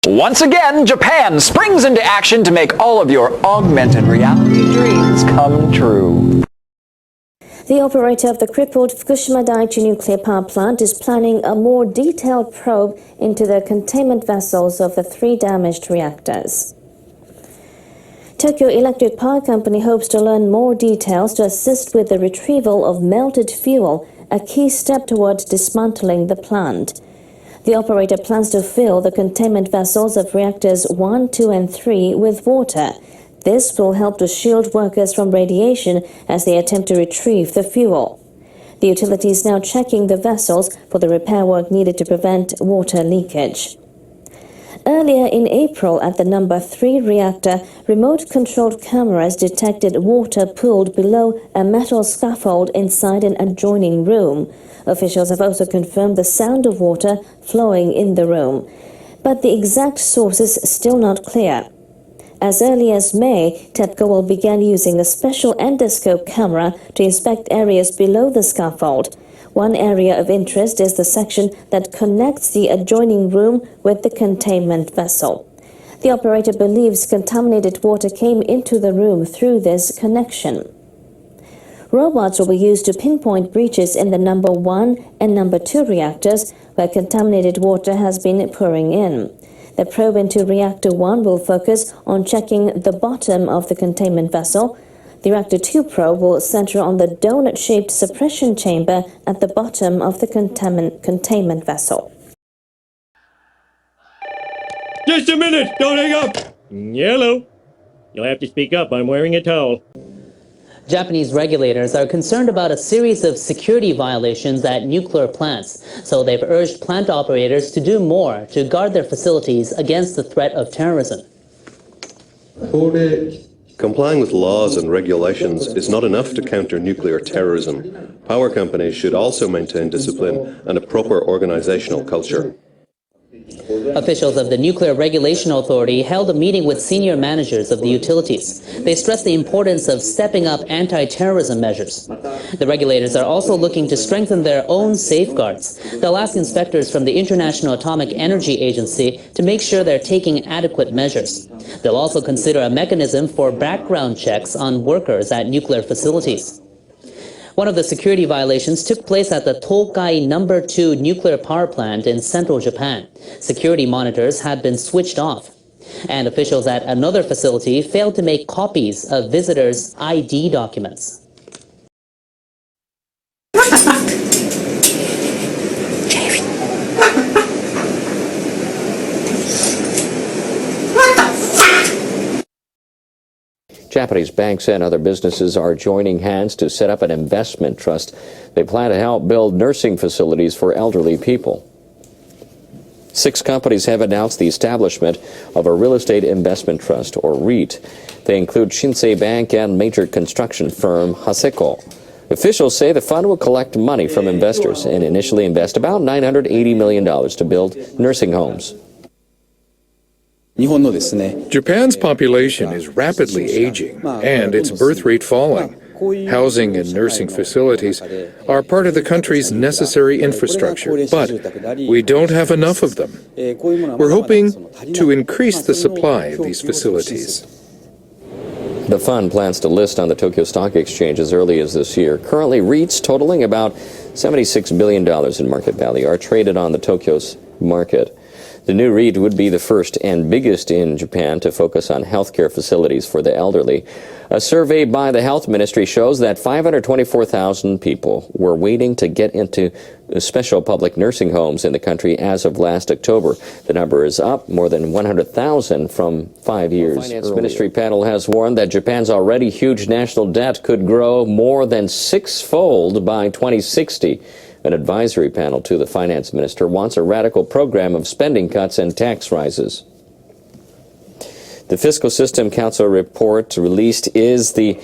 Once again, Japan springs into action to make all of your augmented reality dreams come true. The operator of the crippled Fukushima Daiichi nuclear power plant is planning a more detailed probe into the containment vessels of the 3 damaged reactors. Tokyo Electric Power Company hopes to learn more details to assist with the retrieval of melted fuel, a key step towards dismantling the plant. The operator plans to fill the containment vessels of reactors 1, 2 and 3 with water. This will help to shield workers from radiation as they attempt to retrieve the fuel. The utility is now checking the vessels for the repair work needed to prevent water leakage. Earlier in April, at the number 3 reactor, remote-controlled cameras detected water pooled below a metal scaffold inside an adjoining room. Officials have also confirmed the sound of water flowing in the room. But the exact source is still not clear. As early as May, TEPCO will begin using a special endoscope camera to inspect areas below the scaffold. One area of interest is the section that connects the adjoining room with the containment vessel. The operator believes contaminated water came into the room through this connection. Robots will be used to pinpoint breaches in the number 1 and number 2 reactors where contaminated water has been pouring in. The probe into reactor 1 will focus on checking the bottom of the containment vessel. The reactor 2 probe will center on the donut-shaped suppression chamber at the bottom of the containment vessel. Just a minute! Don't hang up! Yellow. You'll have to speak up. I'm wearing a towel. Japanese regulators are concerned about a series of security violations at nuclear plants, so they've urged plant operators to do more to guard their facilities against the threat of terrorism. Complying with laws and regulations is not enough to counter nuclear terrorism. Power companies should also maintain discipline and a proper organizational culture. Officials of the Nuclear Regulation Authority held a meeting with senior managers of the utilities. They stressed the importance of stepping up anti-terrorism measures. The regulators are also looking to strengthen their own safeguards. They'll ask inspectors from the International Atomic Energy Agency to make sure they're taking adequate measures. They'll also consider a mechanism for background checks on workers at nuclear facilities. One of the security violations took place at the Tokai No. 2 nuclear power plant in central Japan. Security monitors had been switched off. And officials at another facility failed to make copies of visitors' ID documents. Japanese banks and other businesses are joining hands to set up an investment trust. They plan to help build nursing facilities for elderly people. 6 companies have announced the establishment of a real estate investment trust, or REIT. They include Shinsei Bank and major construction firm Haseko. Officials say the fund will collect money from investors and initially invest about $980 million to build nursing homes. Japan's population is rapidly aging and its birth rate falling. Housing and nursing facilities are part of the country's necessary infrastructure, but we don't have enough of them. We're hoping to increase the supply of these facilities. The fund plans to list on the Tokyo Stock Exchange as early as this year. Currently, REITs totaling about $76 billion in market value are traded on the Tokyo's market. The new REIT would be the first and biggest in Japan to focus on healthcare facilities for the elderly. A survey by the Health Ministry shows that 524,000 people were waiting to get into special public nursing homes in the country as of last October. The number is up more than 100,000 from 5 years. The Finance Ministry panel has warned that Japan's already huge national debt could grow more than 6-fold by 2060. An advisory panel to the finance minister wants a radical program of spending cuts and tax rises. The Fiscal System Council report released is the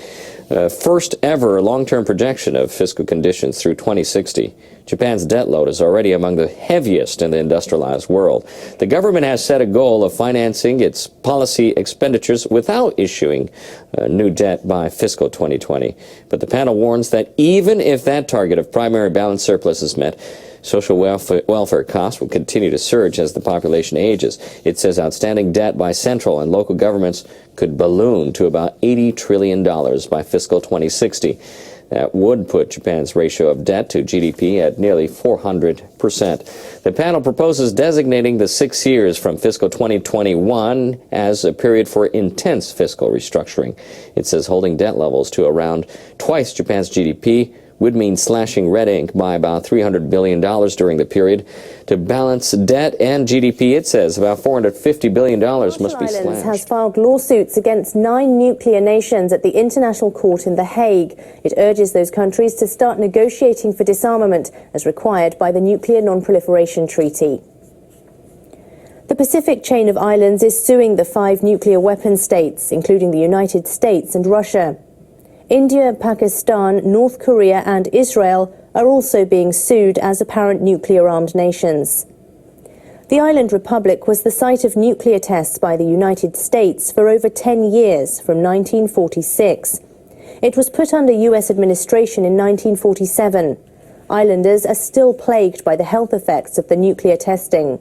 first ever long-term projection of fiscal conditions through 2060. Japan's debt load is already among the heaviest in the industrialized world. The government has set a goal of financing its policy expenditures without issuing new debt by fiscal 2020. But the panel warns that even if that target of primary balance surplus is met, Social welfare costs will continue to surge as the population ages. It says outstanding debt by central and local governments could balloon to about $80 trillion by fiscal 2060. That would put Japan's ratio of debt to GDP at nearly 400%. The panel proposes designating the 6 years from fiscal 2021 as a period for intense fiscal restructuring. It says holding debt levels to around twice Japan's GDP would mean slashing red ink by about $300 billion during the period. To balance debt and GDP, it says about $450 billion must be slashed. Islands has filed lawsuits against 9 nuclear nations at the International Court in The Hague. It urges those countries to start negotiating for disarmament as required by the Nuclear Non-Proliferation Treaty. The Pacific chain of islands is suing the 5 nuclear weapon states, including the United States and Russia. India, Pakistan, North Korea and Israel are also being sued as apparent nuclear-armed nations. The island republic was the site of nuclear tests by the United States for over 10 years, from 1946. It was put under U.S. administration in 1947. Islanders are still plagued by the health effects of the nuclear testing.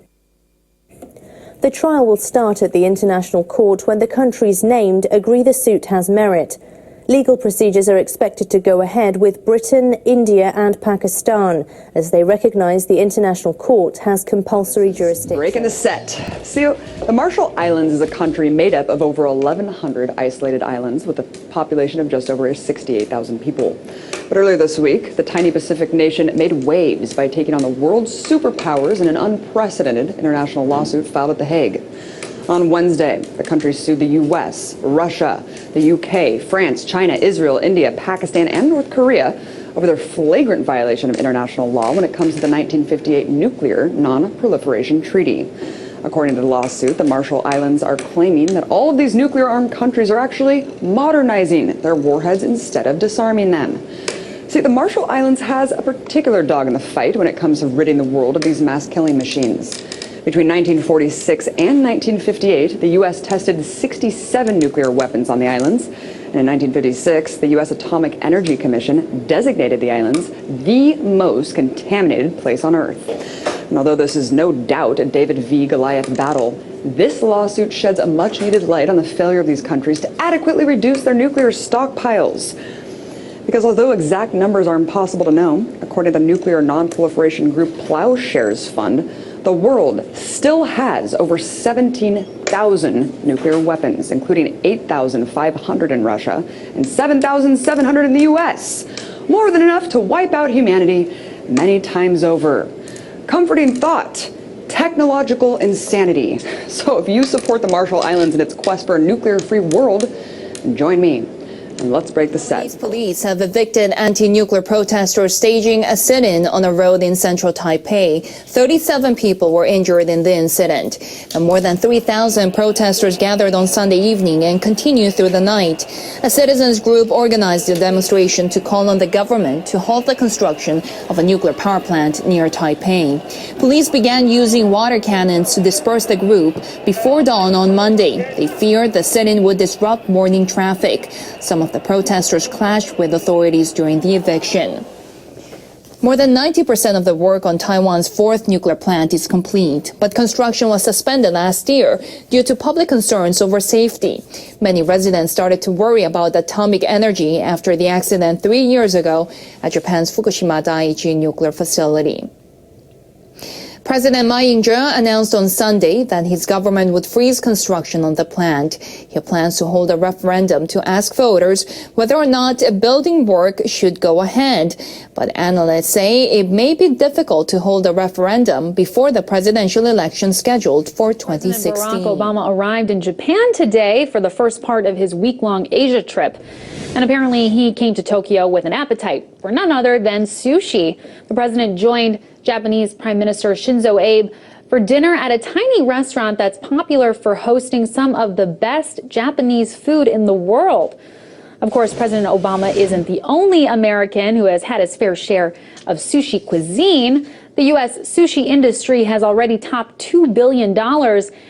The trial will start at the International Court when the countries named agree the suit has merit. Legal procedures are expected to go ahead with Britain, India and Pakistan as they recognize the International Court has compulsory jurisdiction. Breaking the set. See, the Marshall Islands is a country made up of over 1,100 isolated islands with a population of just over 68,000 people. But earlier this week, the tiny Pacific nation made waves by taking on the world's superpowers in an unprecedented international lawsuit filed at The Hague. On Wednesday, the country sued the U.S., Russia, the UK, France, China, Israel, India, Pakistan, and North Korea over their flagrant violation of international law when it comes to the 1958 Nuclear Non-Proliferation Treaty. According to the lawsuit, the Marshall Islands are claiming that all of these nuclear-armed countries are actually modernizing their warheads instead of disarming them. See, the Marshall Islands has a particular dog in the fight when it comes to ridding the world of these mass-killing machines. Between 1946 and 1958, the U.S. tested 67 nuclear weapons on the islands. And in 1956, the U.S. Atomic Energy Commission designated the islands the most contaminated place on Earth. And although this is no doubt a David v. Goliath battle, this lawsuit sheds a much-needed light on the failure of these countries to adequately reduce their nuclear stockpiles. Because although exact numbers are impossible to know, according to the nuclear non-proliferation group Plowshares Fund, the world still has over 17,000 nuclear weapons, including 8,500 in Russia and 7,700 in the U.S., more than enough to wipe out humanity many times over. Comforting thought, technological insanity. So if you support the Marshall Islands in its quest for a nuclear-free world, join me. And let's break the set. Police have evicted anti-nuclear protesters staging a sit-in on a road in central Taipei. 37 people were injured in the incident. And more than 3,000 protesters gathered on Sunday evening and continued through the night. A citizens group organized the demonstration to call on the government to halt the construction of a nuclear power plant near Taipei. Police began using water cannons to disperse the group before dawn on Monday. They feared the sit-in would disrupt morning traffic. Some of the protesters clashed with authorities during the eviction. More than 90% of the work on Taiwan's 4th nuclear plant is complete, but construction was suspended last year due to public concerns over safety. Many residents started to worry about atomic energy after the accident 3 years ago at Japan's Fukushima Daiichi nuclear facility. President Ma Ying-jeou announced on Sunday that his government would freeze construction on the plant. He plans to hold a referendum to ask voters whether or not building work should go ahead. But analysts say it may be difficult to hold a referendum before the presidential election scheduled for 2016. President Barack Obama arrived in Japan today for the first part of his week-long Asia trip. And apparently he came to Tokyo with an appetite for none other than sushi. The president joined Japanese Prime Minister Shinzo Abe for dinner at a tiny restaurant that's popular for hosting some of the best Japanese food in the world. Of course, President Obama isn't the only American who has had his fair share of sushi cuisine. The U.S. sushi industry has already topped $2 billion,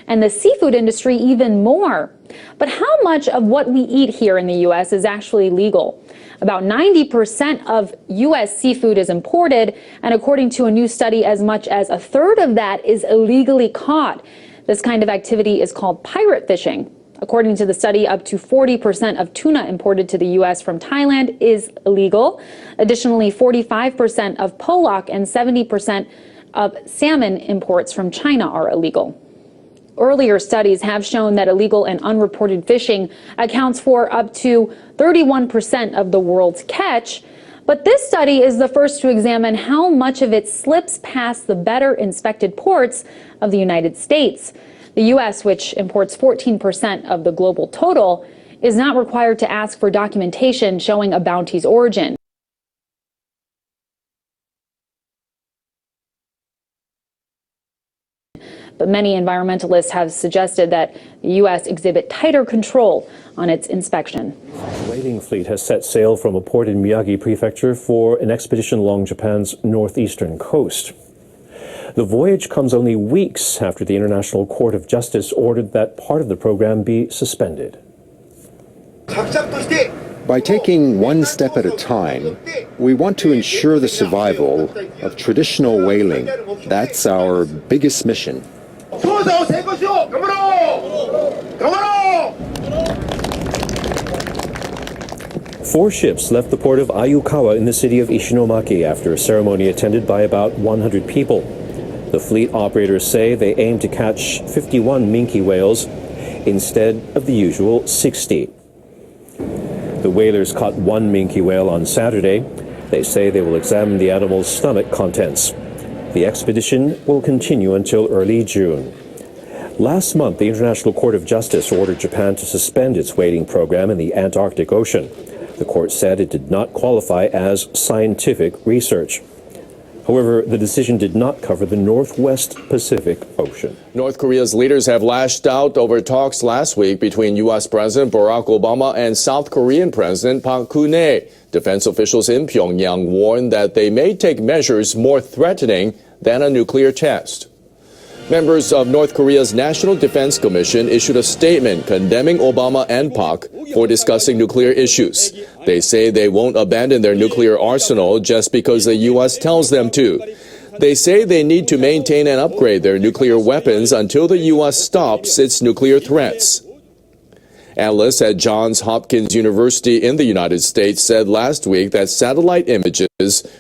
and the seafood industry even more. But how much of what we eat here in the U.S. is actually legal? About 90% of U.S. seafood is imported, and according to a new study, as much as a third of that is illegally caught. This kind of activity is called pirate fishing. According to the study, up to 40% of tuna imported to the U.S. from Thailand is illegal. Additionally, 45% of pollock and 70% of salmon imports from China are illegal. Earlier studies have shown that illegal and unreported fishing accounts for up to 31% of the world's catch. But this study is the first to examine how much of it slips past the better inspected ports of the United States. The U.S., which imports 14% of the global total, is not required to ask for documentation showing a bounty's origin. But many environmentalists have suggested that the U.S. exhibit tighter control on its inspection. A whaling fleet has set sail from a port in Miyagi Prefecture for an expedition along Japan's northeastern coast. The voyage comes only weeks after the International Court of Justice ordered that part of the program be suspended. By taking one step at a time, we want to ensure the survival of traditional whaling. That's our biggest mission. 4 ships left the port of Ayukawa in the city of Ishinomaki after a ceremony attended by about 100 people. The fleet operators say they aim to catch 51 minke whales instead of the usual 60. The whalers caught 1 minke whale on Saturday. They say they will examine the animal's stomach contents. The expedition will continue until early June. Last month, the International Court of Justice ordered Japan to suspend its whaling program in the Antarctic Ocean. The court said it did not qualify as scientific research. However, the decision did not cover the Northwest Pacific Ocean. North Korea's leaders have lashed out over talks last week between U.S. President Barack Obama and South Korean President Park Geun-hye. Defense officials in Pyongyang warned that they may take measures more threatening than a nuclear test. Members of North Korea's National Defense Commission issued a statement condemning Obama and Park for discussing nuclear issues. They say they won't abandon their nuclear arsenal just because the U.S. tells them to. They say they need to maintain and upgrade their nuclear weapons until the U.S. stops its nuclear threats. Analysts at Johns Hopkins University in the United States said last week that satellite images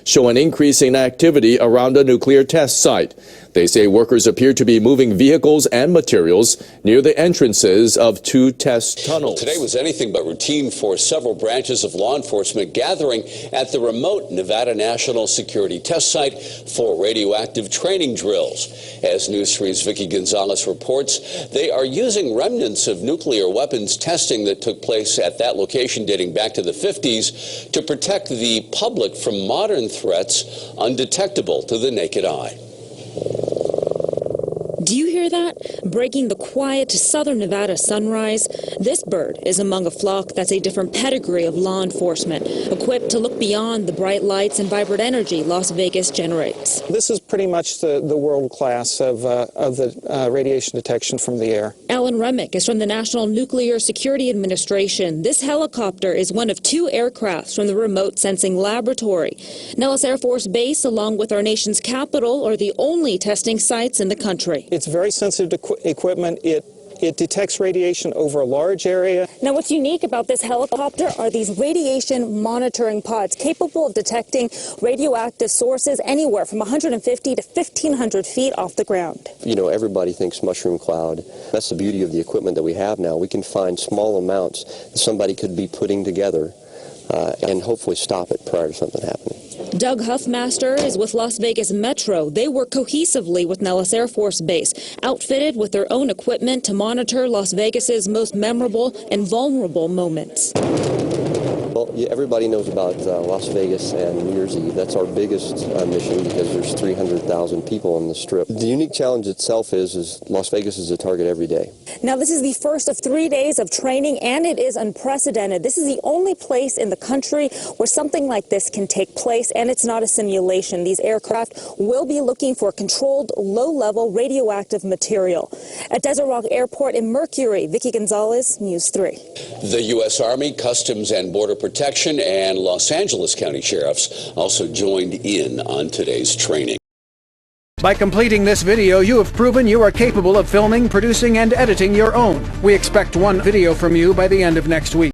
show an increase in activity around a nuclear test site. They say workers appear to be moving vehicles and materials near the entrances of 2 test tunnels. Today was anything but routine for several branches of law enforcement gathering at the remote Nevada National Security Test Site for radioactive training drills. As News 3's Vicki Gonzalez reports, they are using remnants of nuclear weapons testing that took place at that location dating back to the 50s to protect the public from modern threats undetectable to the naked eye. Do you hear that? Breaking the quiet southern Nevada sunrise, this bird is among a flock that's a different pedigree of law enforcement, equipped to look beyond the bright lights and vibrant energy Las Vegas generates. This is pretty much the world class of the radiation detection from the air. Alan Remick is from the National Nuclear Security Administration. This helicopter is one of 2 aircrafts from the Remote Sensing Laboratory. Nellis Air Force Base, along with our nation's capital, are the only testing sites in the country. It's very sensitive equipment. It detects radiation over a large area. Now, what's unique about this helicopter are these radiation monitoring pods capable of detecting radioactive sources anywhere from 150 to 1,500 feet off the ground. You know, everybody thinks mushroom cloud. That's the beauty of the equipment that we have now. We can find small amounts that somebody could be putting together and hopefully stop it prior to something happening. Doug Huffmaster is with Las Vegas Metro. They work cohesively with Nellis Air Force Base, outfitted with their own equipment to monitor Las Vegas's most memorable and vulnerable moments. Well, Yeah, everybody knows about Las Vegas and New Year's Eve. That's our biggest mission because there's 300,000 people on the Strip. The unique challenge itself is Las Vegas is a target every day. Now, this is the first of 3 days of training, and it is unprecedented. This is the only place in the country where something like this can take place, and it's not a simulation. These aircraft will be looking for controlled, low-level radioactive material. At Desert Rock Airport in Mercury, Vicky Gonzalez, News 3. The U.S. Army, Customs and Border Protection, and Los Angeles County Sheriffs also joined in on today's training. By completing this video, you have proven you are capable of filming, producing, and editing your own. We expect one video from you by the end of next week.